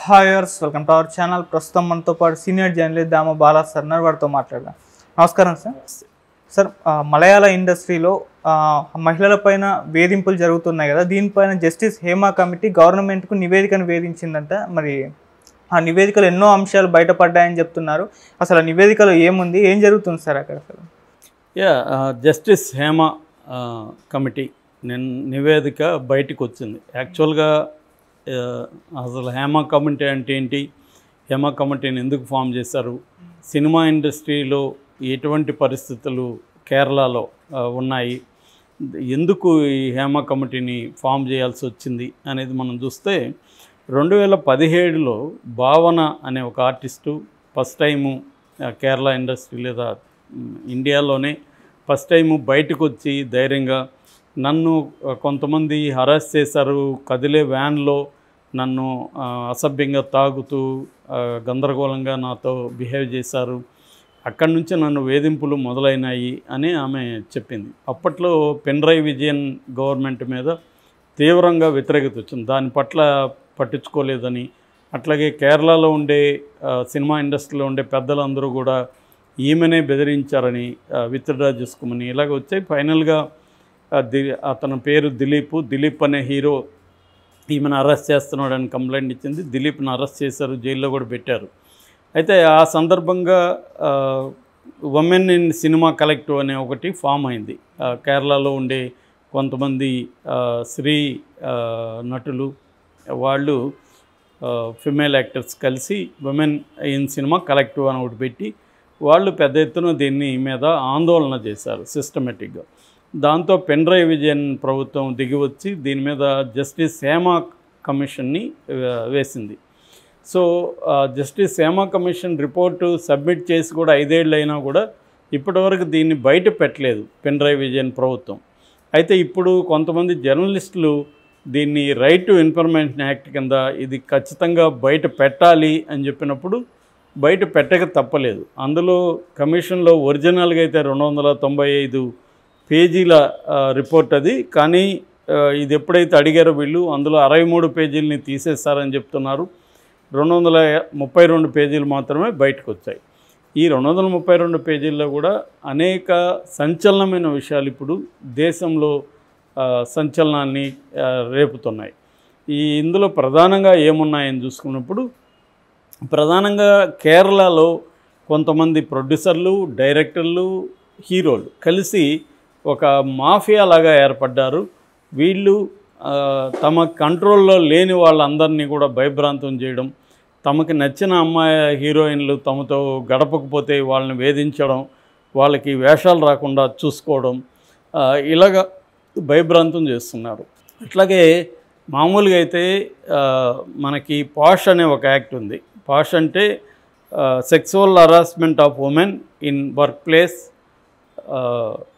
హాయర్స్ welcome to our channel. ప్రస్తుతం మనతో పాటు సీనియర్ జర్నలిస్ట్ దామ బాలా సార్ వారితో మాట్లాడదాం. నమస్కారం సార్. సార్, మలయాళ ఇండస్ట్రీలో మహిళలపైన వేధింపులు జరుగుతున్నాయి కదా, దీనిపైన జస్టిస్ హేమా కమిటీ గవర్నమెంట్కు నివేదికను వేధించిందంట. మరి ఆ నివేదికలో ఎన్నో అంశాలు బయటపడ్డాయని చెప్తున్నారు. అసలు ఆ నివేదికలో ఏముంది, ఏం జరుగుతుంది సార్ అక్కడ? జస్టిస్ హేమా కమిటీ నివేదిక బయటకు వచ్చింది. యాక్చువల్గా అసలు హేమా కమిటీ అంటే ఏంటి, హేమా కమిటీని ఎందుకు ఫామ్ చేశారు, సినిమా ఇండస్ట్రీలో ఎటువంటి పరిస్థితులు కేరళలో ఉన్నాయి, ఎందుకు ఈ హేమా కమిటీని ఫామ్ చేయాల్సి వచ్చింది అనేది మనం చూస్తే 2017లో భావన అనే ఒక artist first time Kerala industry లేదా ఇండియాలోనే ఫస్ట్ టైము బయటకు వచ్చి ధైర్యంగా నన్ను కొంతమంది హరాస్ చేశారు, కదిలే వ్యాన్లో నన్ను అసభ్యంగా తాగుతూ గందరగోళంగా నాతో బిహేవ్ చేశారు, అక్కడి నుంచి నన్ను వేధింపులు మొదలైనాయి అని ఆమె చెప్పింది. అప్పట్లో పినరయి విజయన్ గవర్నమెంట్ మీద తీవ్రంగా వ్యతిరేకత వచ్చింది, దాని పట్ల పట్టించుకోలేదని. అట్లాగే కేరళలో ఉండే సినిమా ఇండస్ట్రీలో ఉండే పెద్దలందరూ కూడా ఈమెనే బెదిరించారని విత్డ్రా చేసుకోమని ఇలాగ వచ్చాయి. ఫైనల్గా అతని పేరు దిలీప్ అనే హీరో ఈమెను అరెస్ట్ చేస్తున్నాడని కంప్లైంట్ ఇచ్చింది. దిలీప్ని అరెస్ట్ చేశారు, జైల్లో కూడా పెట్టారు. అయితే ఆ సందర్భంగా ఉమెన్ ఇన్ సినిమా కలెక్టివ్ అనే ఒకటి ఫామ్ అయింది. కేరళలో ఉండే కొంతమంది స్త్రీ నటులు వాళ్ళు ఫిమేల్ యాక్టర్స్ కలిసి ఉమెన్ ఇన్ సినిమా కలెక్టివ్ అని ఒకటి పెట్టి వాళ్ళు పెద్ద ఎత్తున దీన్ని మీద ఆందోళన చేశారు సిస్టమేటిక్గా. దాంతో పినరయి విజయన్ ప్రభుత్వం దిగివచ్చి దీని మీద జస్టిస్ హేమా కమిషన్ని వేసింది. So justice Hema commission report submit చేసి కూడా 5 ఏళ్ళు అయినా కూడా ఇప్పటివరకు దీన్ని బయట పెట్టలేదు పినరయి విజయన్ ప్రభుత్వం. అయితే ఇప్పుడు కొంతమంది జర్నలిస్టులు దీన్ని రైట్ టు ఇన్ఫర్మేషన్ యాక్ట్ కింద ఇది ఖచ్చితంగా బయట పెట్టాలి అని చెప్పినప్పుడు బయట పెట్టక తప్పలేదు. అందులో కమిషన్లో ఒరిజినల్గా అయితే 295 పేజీల రిపోర్ట్ అది, కానీ ఇది ఎప్పుడైతే అడిగారో వీళ్ళు అందులో 63 పేజీలని తీసేస్తారని చెప్తున్నారు. 232 పేజీలు మాత్రమే బయటకు వచ్చాయి. ఈ 232 పేజీల్లో కూడా అనేక సంచలనమైన విషయాలు ఇప్పుడు దేశంలో సంచలనాన్ని రేపుతున్నాయి. ఇందులో ప్రధానంగా ఏమున్నాయని చూసుకున్నప్పుడు ప్రధానంగా కేరళలో కొంతమంది ప్రొడ్యూసర్లు, డైరెక్టర్లు, హీరోలు కలిసి ఒక మాఫియా లాగా ఏర్పడ్డారు. వీళ్ళు తమ కంట్రోల్లో లేని వాళ్ళందరినీ కూడా భయభ్రాంతం చేయడం, తమకి నచ్చిన అమ్మాయి హీరోయిన్లు తమతో గడపకపోతే వాళ్ళని వేధించడం, వాళ్ళకి వేషాలు రాకుండా చూసుకోవడం, ఇలాగ భయభ్రాంతం చేస్తున్నారు. అట్లాగే మామూలుగా అయితే మనకి పాష్ అనే ఒక యాక్ట్ ఉంది. పాష్ అంటే sexual harassment of women in work place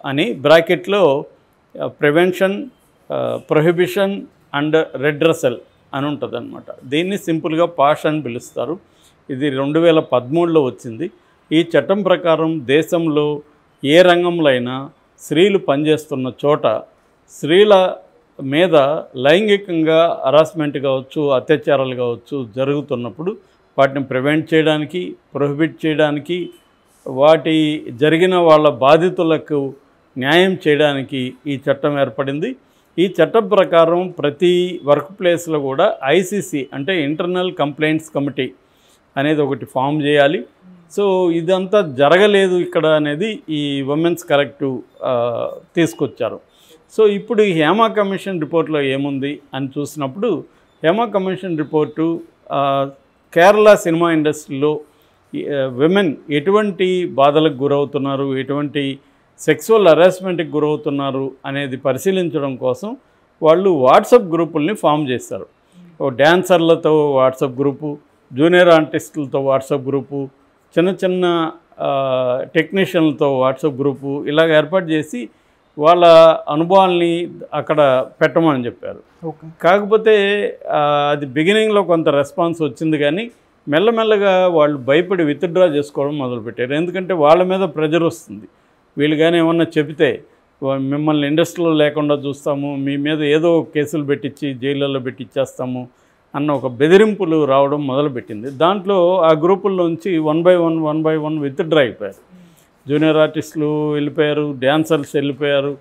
అని బ్రాకెట్లో ప్రివెన్షన్, ప్రొహిబిషన్ అండ్ రెడ్రెసల్ అని ఉంటుంది అనమాట. దీన్ని సింపుల్గా పాష్ అని పిలుస్తారు. ఇది 2013లో వచ్చింది. ఈ చట్టం ప్రకారం దేశంలో ఏ రంగంలో అయినా స్త్రీలు పనిచేస్తున్న చోట స్త్రీల మీద లైంగికంగా హరాస్మెంట్ కావచ్చు, అత్యాచారాలు కావచ్చు జరుగుతున్నప్పుడు వాటిని ప్రివెంట్ చేయడానికి, ప్రొహిబిట్ చేయడానికి, వాటి జరిగిన వాళ్ళ బాధితులకు న్యాయం చేయడానికి ఈ చట్టం ఏర్పడింది. ఈ చట్టం ప్రకారం ప్రతి వర్క్ ప్లేస్లో కూడా ఐసీసీ అంటే ఇంటర్నల్ కంప్లైంట్స్ కమిటీ అనేది ఒకటి ఫామ్ చేయాలి. సో ఇదంతా జరగలేదు ఇక్కడ అనేది ఈ ఉమెన్స్ కలెక్టివ్ తీసుకొచ్చారు. సో ఇప్పుడు ఈ హేమా కమిషన్ రిపోర్ట్లో ఏముంది అని చూసినప్పుడు Hema commission report Kerala cinema ఇండస్ట్రీలో విమెన్ ఎటువంటి బాధలకు గురవుతున్నారు, ఎటువంటి సెక్సువల్ హరాస్మెంట్కి గురవుతున్నారు అనేది పరిశీలించడం కోసం వాళ్ళు వాట్సాప్ గ్రూపుల్ని ఫామ్ చేస్తారు. డ్యాన్సర్లతో వాట్సాప్ గ్రూపు, జూనియర్ ఆర్టిస్టులతో వాట్సాప్ గ్రూపు, చిన్న చిన్న టెక్నీషియన్లతో వాట్సాప్ గ్రూపు ఇలాగ ఏర్పాటు చేసి వాళ్ళ అనుభవాల్ని అక్కడ పెట్టమని చెప్పారు. కాకపోతే అది బిగినింగ్లో కొంత రెస్పాన్స్ వచ్చింది, కానీ మెల్లమెల్లగా వాళ్ళు భయపడి విత్డ్రా చేసుకోవడం మొదలుపెట్టారు. ఎందుకంటే వాళ్ళ మీద ప్రెజర్ వస్తుంది. వీళ్ళు కానీ ఏమన్నా చెబితే మిమ్మల్ని ఇండస్ట్రీలో లేకుండా చూస్తాము, మీ మీద ఏదో కేసులు పెట్టించి జైళ్ళల్లో పెట్టిచ్చేస్తాము అన్న ఒక బెదిరింపులు రావడం మొదలుపెట్టింది. దాంట్లో ఆ గ్రూపుల్లోంచి 1 by 1 విత్డ్రా అయిపోయారు. జూనియర్ ఆర్టిస్టులు వెళ్ళిపోయారు, డ్యాన్సర్స్ వెళ్ళిపోయారు.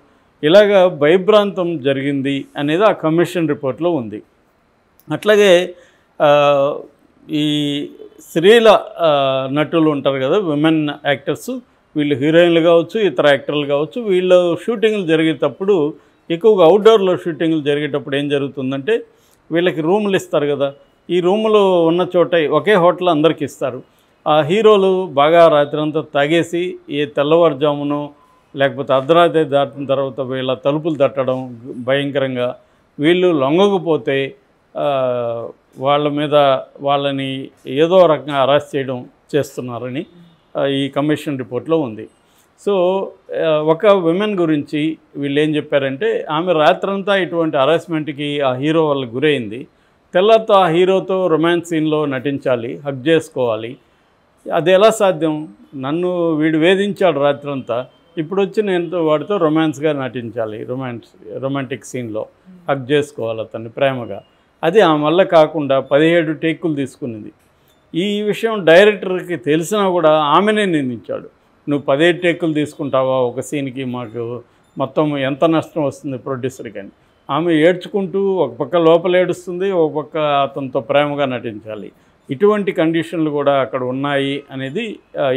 ఇలాగా భయభ్రాంతం జరిగింది అనేది ఆ కమిషన్ రిపోర్ట్లో ఉంది. అట్లాగే ఈ స్త్రీల నటులు ఉంటారు కదా, విమెన్ యాక్టర్స్, వీళ్ళు హీరోయిన్లు కావచ్చు, ఇతర యాక్టర్లు కావచ్చు, వీళ్ళు షూటింగ్లు జరిగేటప్పుడు ఎక్కువగా అవుట్డోర్లో షూటింగ్లు జరిగేటప్పుడు ఏం జరుగుతుందంటే వీళ్ళకి రూములు ఇస్తారు కదా, ఈ రూములు ఉన్న చోట ఒకే హోటల్ అందరికి ఇస్తారు. ఆ హీరోలు బాగా రాత్రంతా తాగేసి ఏ తెల్లవారుజామునో లేకపోతే అర్ధరాత్రి దాటిన తర్వాత వీళ్ళ తలుపులు తట్టడం భయంకరంగా, వీళ్ళు లొంగకపోతే వాళ్ళ మీద వాళ్ళని ఏదో రకంగా అరెస్ట్ చేయడం చేస్తున్నారని ఈ కమిషన్ రిపోర్ట్లో ఉంది. సో ఒక విమెన్ గురించి వీళ్ళు ఏం చెప్పారంటే, ఆమె రాత్రంతా ఇటువంటి హరాస్మెంట్కి ఆ హీరో వల్ల గురైంది. తెల్లారితో ఆ హీరోతో రొమాన్స్ సీన్లో నటించాలి, హగ్ చేసుకోవాలి. అది ఎలా సాధ్యం? నన్ను వీడు వేధించాడు రాత్రంతా, ఇప్పుడు వచ్చి నేను వాడితో రొమాన్స్గా నటించాలి, రొమాంటిక్ సీన్లో హగ్ చేసుకోవాలి అతన్ని ప్రేమగా. అది ఆమె వల్ల కాకుండా 17 టేకులు తీసుకున్నది. ఈ విషయం డైరెక్టర్కి తెలిసినా కూడా ఆమెనే నిందించాడు. నువ్వు 17 టేకులు తీసుకుంటావా ఒక సీన్కి, మాకు మొత్తం ఎంత నష్టం వస్తుంది ప్రొడ్యూసర్కి అని. ఆమె ఏడ్చుకుంటూ ఒక పక్క లోపల ఏడుస్తుంది, ఒక పక్క అతనితో ప్రేమగా నటించాలి. ఇటువంటి కండిషన్లు కూడా అక్కడ ఉన్నాయి అనేది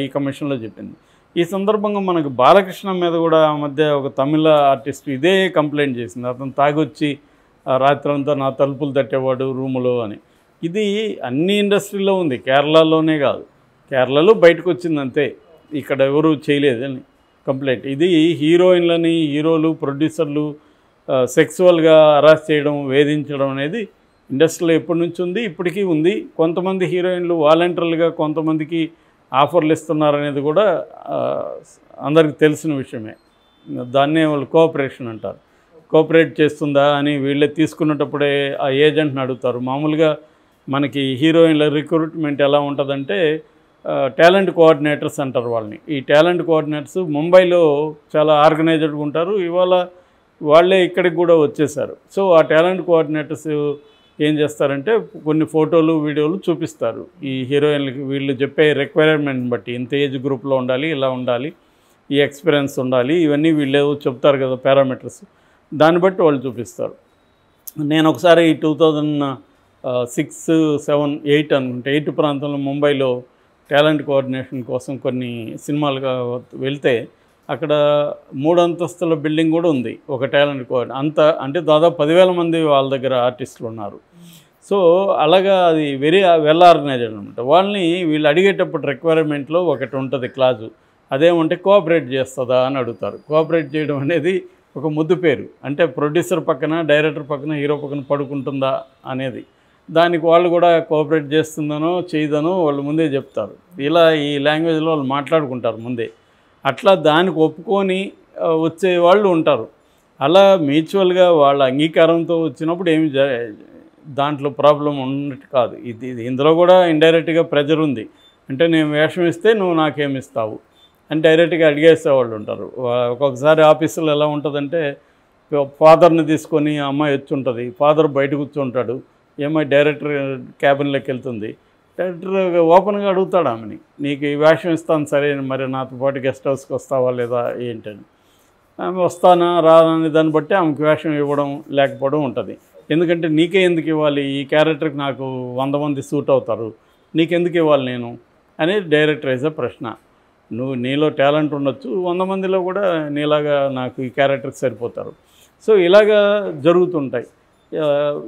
ఈ కమిషన్లో చెప్పింది. ఈ సందర్భంగా మనకు బాలకృష్ణ మీద కూడా ఆ మధ్య ఒక తమిళ ఆర్టిస్ట్ ఇదే కంప్లైంట్ చేసింది. అతను తాగొచ్చి రాత్రంతా నా తలుపులు తట్టేవాడు రూములో అని. ఇది అన్ని ఇండస్ట్రీలో ఉంది, కేరళలోనే కాదు. కేరళలో బయటకు వచ్చింది అంతే, ఇక్కడ ఎవరు చేయలేదని కంప్లైంట్. ఇది హీరోయిన్లని, హీరోలు, ప్రొడ్యూసర్లు సెక్సువల్గా హరాస్ చేయడం, వేధించడం అనేది ఇండస్ట్రీలో ఎప్పటి నుంచి ఉంది, ఇప్పటికీ ఉంది. కొంతమంది హీరోయిన్లు వాలంటీర్లుగా కొంతమందికి ఆఫర్లు ఇస్తున్నారనేది కూడా అందరికి తెలిసిన విషయమే. దాన్నే వాళ్ళు కోఆపరేషన్ అంటారు. కోఆపరేట్ చేస్తుందా అని వీళ్ళే తీసుకున్నప్పుడే ఆ ఏజెంట్ని అడుగుతారు. మామూలుగా మనకి హీరోయిన్ల రిక్రూట్మెంట్ ఎలా ఉంటుందంటే టాలెంట్ కోఆర్డినేటర్స్ అంటారు వాళ్ళని. ఈ టాలెంట్ కోఆర్డినేటర్స్ ముంబైలో చాలా ఆర్గనైజ్డ్గా ఉంటారు. ఇవాళ వాళ్ళే ఇక్కడికి కూడా వచ్చేసారు. సో ఆ టాలెంట్ కోఆర్డినేటర్స్ ఏం చేస్తారంటే కొన్ని ఫోటోలు, వీడియోలు చూపిస్తారు ఈ హీరోయిన్లకి. వీళ్ళు చెప్పే రిక్వైర్మెంట్ని బట్టి ఇంత ఏజ్ గ్రూప్లో ఉండాలి, ఇలా ఉండాలి, ఈ ఎక్స్పీరియన్స్ ఉండాలి, ఇవన్నీ వీళ్ళు చెప్తారు కదా పారామీటర్స్, దాన్ని బట్టి వాళ్ళు చూపిస్తారు. నేను ఒకసారి 2006, 7, 8 అనుకుంటే 8 ప్రాంతంలో ముంబైలో టాలెంట్ కోఆర్డినేషన్ కోసం కొన్ని సినిమాలుగా వెళ్తే అక్కడ 3 అంతస్తుల బిల్డింగ్ కూడా ఉంది ఒక టాలెంట్ అంత అంటే దాదాపు 10,000 మంది వాళ్ళ దగ్గర ఆర్టిస్టులు ఉన్నారు. సో అలాగా అది వెరీ వెల్ ఆర్గనైజ్డ్ అనమాట. వాళ్ళని వీళ్ళు అడిగేటప్పుడు రిక్వైర్మెంట్లో ఒకటి ఉంటుంది క్లాజు, అదేమంటే కోఆపరేట్ చేస్తుందా అని అడుగుతారు. కోఆపరేట్ చేయడం అనేది ఒక ముద్దు పేరు, అంటే ప్రొడ్యూసర్ పక్కన, డైరెక్టర్ పక్కన, హీరో పక్కన పడుకుంటుందా అనేది. దానికి వాళ్ళు కూడా కోఆపరేట్ చేస్తుందనో చేయదనో వాళ్ళు ముందే చెప్తారు. ఇలా ఈ లాంగ్వేజ్లో వాళ్ళు మాట్లాడుకుంటారు ముందే. అట్లా దానికి ఒప్పుకొని వచ్చే వాళ్ళు ఉంటారు. అలా మ్యూచువల్గా వాళ్ళ అంగీకారంతో వచ్చినప్పుడు ఏమి దాంట్లో ప్రాబ్లం ఉన్నట్టు కాదు. ఇది ఇందులో కూడా ఇండైరెక్ట్గా ప్రెజర్ ఉంది. అంటే నేను వేషం ఇస్తే నువ్వు నాకేమిస్తావు అని డైరెక్ట్గా అడిగేసేవాళ్ళు ఉంటారు. ఒక్కొక్కసారి ఆఫీసులో ఎలా ఉంటుందంటే ఫాదర్ని తీసుకొని అమ్మాయి వచ్చి ఉంటుంది, ఫాదర్ బయట కూర్చుంటాడు, ఏమై డైరెక్టర్ క్యాబిన్లోకి వెళ్తుంది. డైరెక్టర్ ఓపెన్గా అడుగుతాడు ఆమెని, నీకు ఈ వేషం ఇస్తాను సరే, మరి నాతో పాటు గెస్ట్ హౌస్కి వస్తావా లేదా ఏంటని. ఆమె వస్తానా రాదని దాన్ని బట్టి ఆమెకు వేషం ఇవ్వడం లేకపోవడం ఉంటుంది. ఎందుకంటే నీకే ఎందుకు ఇవ్వాలి, ఈ క్యారెక్టర్కి నాకు 100 మంది సూట్ అవుతారు, నీకెందుకు ఇవ్వాలి నేను అనేది డైరెక్టర్ వేసే ప్రశ్న. నువ్వు నీలో టాలెంట్ ఉండొచ్చు, 100 మందిలో కూడా నీలాగా నాకు ఈ క్యారెక్టర్కి సరిపోతారు. సో ఇలాగా జరుగుతుంటాయి.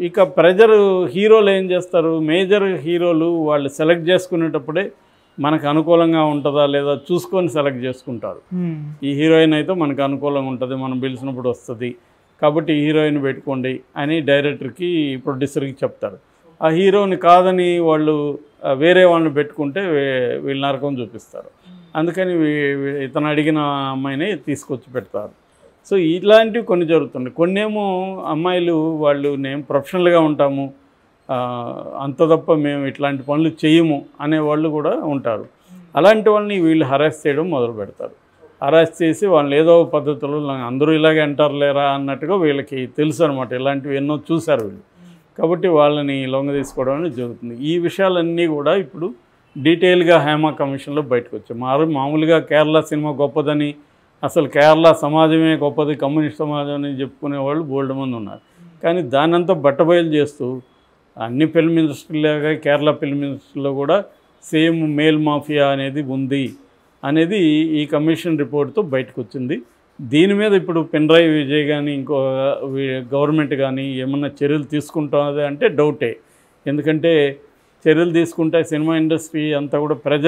ఇక ప్రెజర్ హీరోలు ఏం చేస్తారు, మేజర్ హీరోలు వాళ్ళు సెలెక్ట్ చేసుకునేటప్పుడే మనకు అనుకూలంగా ఉంటుందా లేదా చూసుకొని సెలెక్ట్ చేసుకుంటారు. ఈ హీరోయిన్ అయితే మనకు అనుకూలంగా ఉంటుంది, మనం పిలిచినప్పుడు వస్తుంది కాబట్టి ఈ హీరోయిన్ పెట్టుకోండి అని డైరెక్టర్కి, ప్రొడ్యూసర్కి చెప్తారు. ఆ హీరోని కాదని వాళ్ళు వేరే వాళ్ళని పెట్టుకుంటే వీళ్ళ నరకం చూపిస్తారు. అందుకని ఇతను అడిగిన అమ్మాయిని తీసుకొచ్చి పెడతారు. సో ఇలాంటివి కొన్ని జరుగుతున్నాయి. కొన్నేమో అమ్మాయిలు వాళ్ళు మేము ప్రొఫెషనల్గా ఉంటాము, అంత తప్ప మేము ఇట్లాంటి పనులు చేయము అనేవాళ్ళు కూడా ఉంటారు. అలాంటి వాళ్ళని వీళ్ళు హరాస్ చేయడం మొదలు పెడతారు. హరాస్ చేసి వాళ్ళని ఏదో పద్ధతుల్లో అందరూ ఇలాగే అంటారు లేరా అన్నట్టుగా వీళ్ళకి తెలుసు అనమాట. ఇలాంటివి ఎన్నో చూశారు వీళ్ళు. కాబట్టి వాళ్ళని లొంగ తీసుకోవడం అనేది జరుగుతుంది. ఈ విషయాలన్నీ కూడా ఇప్పుడు డీటెయిల్గా హేమా కమిషన్లో బయటకు వచ్చాయి. మామూలుగా కేరళ సినిమా గొప్పదని, అసలు కేరళ సమాజమే గొప్పది, కమ్యూనిస్ట్ సమాజం అని చెప్పుకునే వాళ్ళు బోల్డ్ మంది ఉన్నారు. కానీ దానంతా బట్టబయలు చేస్తూ అన్ని ఫిల్మ్ ఇండస్ట్రీలాగా కేరళ ఫిల్మ్ ఇండస్ట్రీలో కూడా సేమ్ మేల్ మాఫియా అనేది ఉంది అనేది ఈ కమిషన్ రిపోర్ట్తో బయటకు వచ్చింది. దీని మీద ఇప్పుడు పినరాయి విజయ్ కానీ ఇంకో గవర్నమెంట్ కానీ ఏమన్నా చర్యలు తీసుకుంటుంది అంటే డౌటే. ఎందుకంటే చర్యలు తీసుకుంటే సినిమా ఇండస్ట్రీ అంతా కూడా